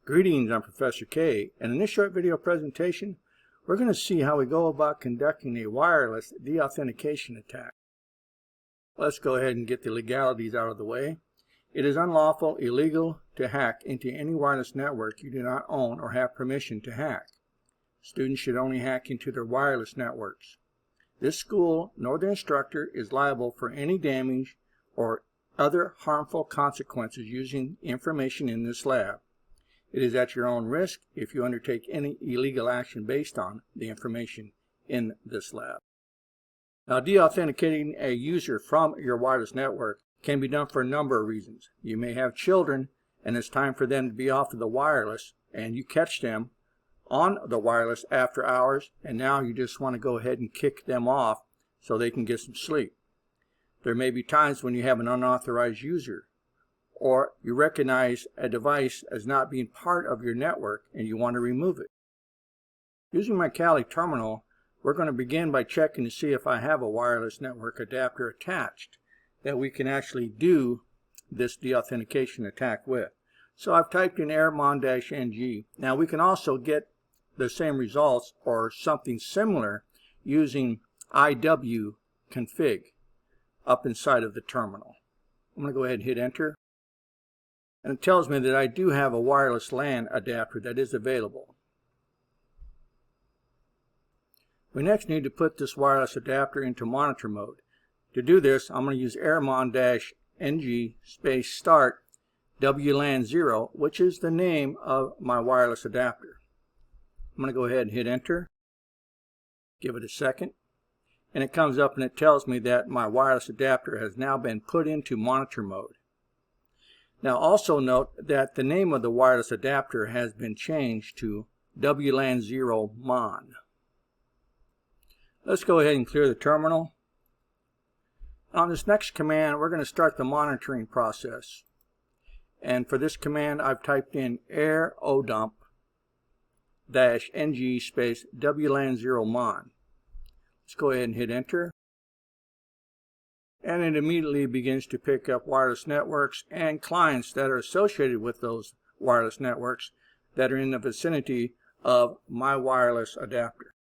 Greetings, I'm Professor K, and in this short video presentation, we're going to see how we go about conducting a wireless deauthentication attack. Let's go ahead and get the legalities out of the way. It is unlawful, illegal to hack into any wireless network you do not own or have permission to hack. Students should only hack into their wireless networks. This school nor the instructor is liable for any damage or other harmful consequences using information in this lab. It is at your own risk if you undertake any illegal action based on the information in this lab. Now, deauthenticating a user from your wireless network can be done for a number of reasons. You may have children and it's time for them to be off of the wireless and you catch them on the wireless after hours and now you just want to go ahead and kick them off so they can get some sleep. There may be times when you have an unauthorized user, or you recognize a device as not being part of your network and you want to remove it. Using my Kali terminal, we're going to begin by checking to see if I have a wireless network adapter attached that we can actually do this deauthentication attack with. So I've typed in airmon-ng. Now we can also get the same results or something similar using iw-config up inside of the terminal. I'm going to go ahead and hit enter. And it tells me that I do have a wireless LAN adapter that is available. We next need to put this wireless adapter into monitor mode. To do this, I'm going to use airmon-ng space start WLAN 0, which is the name of my wireless adapter. I'm going to go ahead and hit enter. Give it a second. And it comes up and it tells me that my wireless adapter has now been put into monitor mode. Now also note that the name of the wireless adapter has been changed to WLAN 0 MON. Let's go ahead and clear the terminal. On this next command, we're going to start the monitoring process. And for this command, I've typed in airodump-ng space WLAN 0 MON. Let's go ahead and hit enter. And it immediately begins to pick up wireless networks and clients that are associated with those wireless networks that are in the vicinity of my wireless adapter.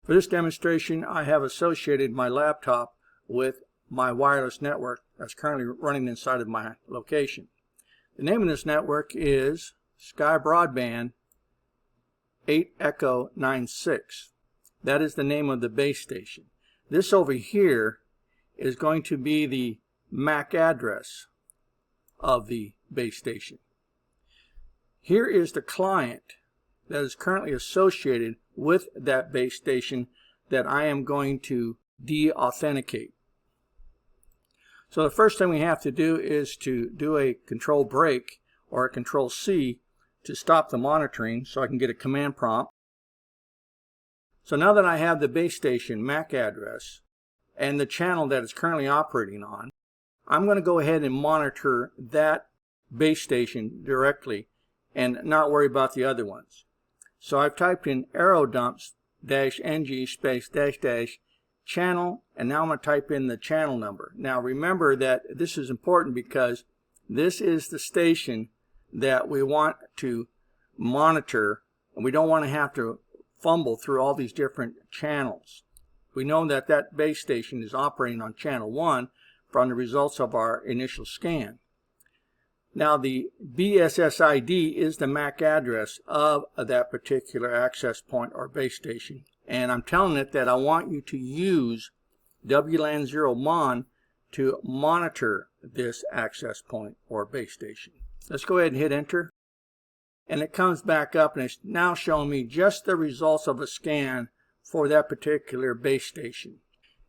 For this demonstration, I have associated my laptop with my wireless network that's currently running inside of my location. The name of this network is Sky Broadband 8 Echo 96. That is the name of the base station. This over here is going to be the MAC address of the base station. Here is the client that is currently associated with that base station that I am going to deauthenticate. So the first thing we have to do is to do a control break or a control C to stop the monitoring so I can get a command prompt. So now that I have the base station MAC address and the channel that it's currently operating on, I'm going to go ahead and monitor that base station directly and not worry about the other ones. So I've typed in airodump-ng space -- channel, and now I'm going to type in the channel number. Now remember that this is important because this is the station that we want to monitor, and we don't want to have to fumble through all these different channels. We know that that base station is operating on channel 1 from the results of our initial scan. Now the BSSID is the MAC address of that particular access point or base station. And I'm telling it that I want you to use WLAN 0 MON to monitor this access point or base station. Let's go ahead and hit enter. And it comes back up and it's now showing me just the results of a scan for that particular base station.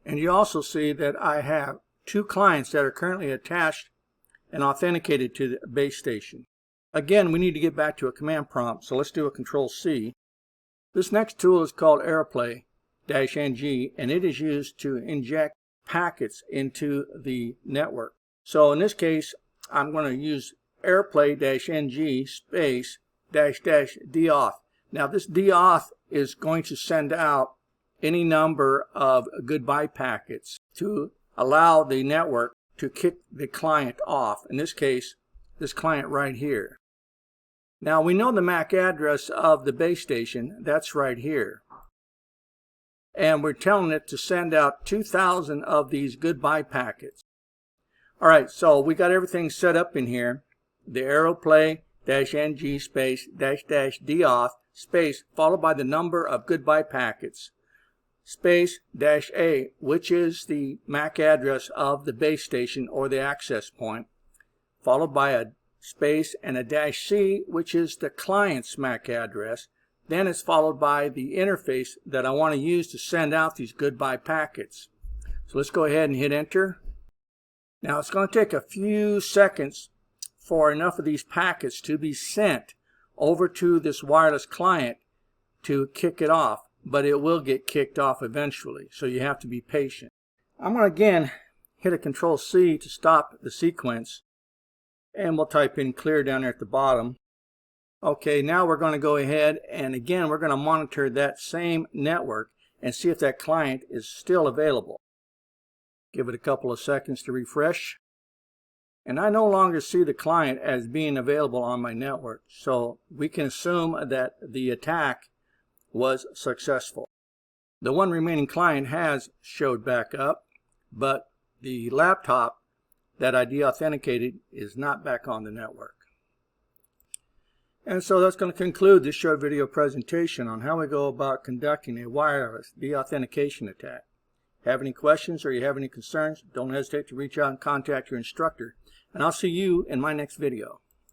And you also see that I have two clients that are currently attached and authenticated to the base station. Again, we need to get back to a command prompt, so let's do a control C. This next tool is called airplay-ng, and it is used to inject packets into the network. So in this case, I'm going to use airplay-ng space -- Now this deauth is going to send out any number of goodbye packets to allow the network to kick the client off. In this case, this client right here. Now we know the MAC address of the base station. That's right here. And we're telling it to send out 2,000 of these goodbye packets. All right, so we got everything set up in here. The arrow play -ng space --deauth space followed by the number of goodbye packets space -a, which is the MAC address of the base station or the access point, followed by a space and a -c, which is the client's MAC address. Then it's followed by the interface that I want to use to send out these goodbye packets. So let's go ahead and hit enter. Now it's going to take a few seconds for enough of these packets to be sent over to this wireless client to kick it off, but it will get kicked off eventually, so you have to be patient. I'm going to again hit a Control-C to stop the sequence, and we'll type in clear down there at the bottom. Okay, now we're going to go ahead and again we're going to monitor that same network and see if that client is still available. Give it a couple of seconds to refresh. And I no longer see the client as being available on my network, so we can assume that the attack was successful. The one remaining client has showed back up, but the laptop that I deauthenticated is not back on the network. And so that's going to conclude this short video presentation on how we go about conducting a wireless deauthentication attack. Have any questions or you have any concerns, don't hesitate to reach out and contact your instructor. And I'll see you in my next video.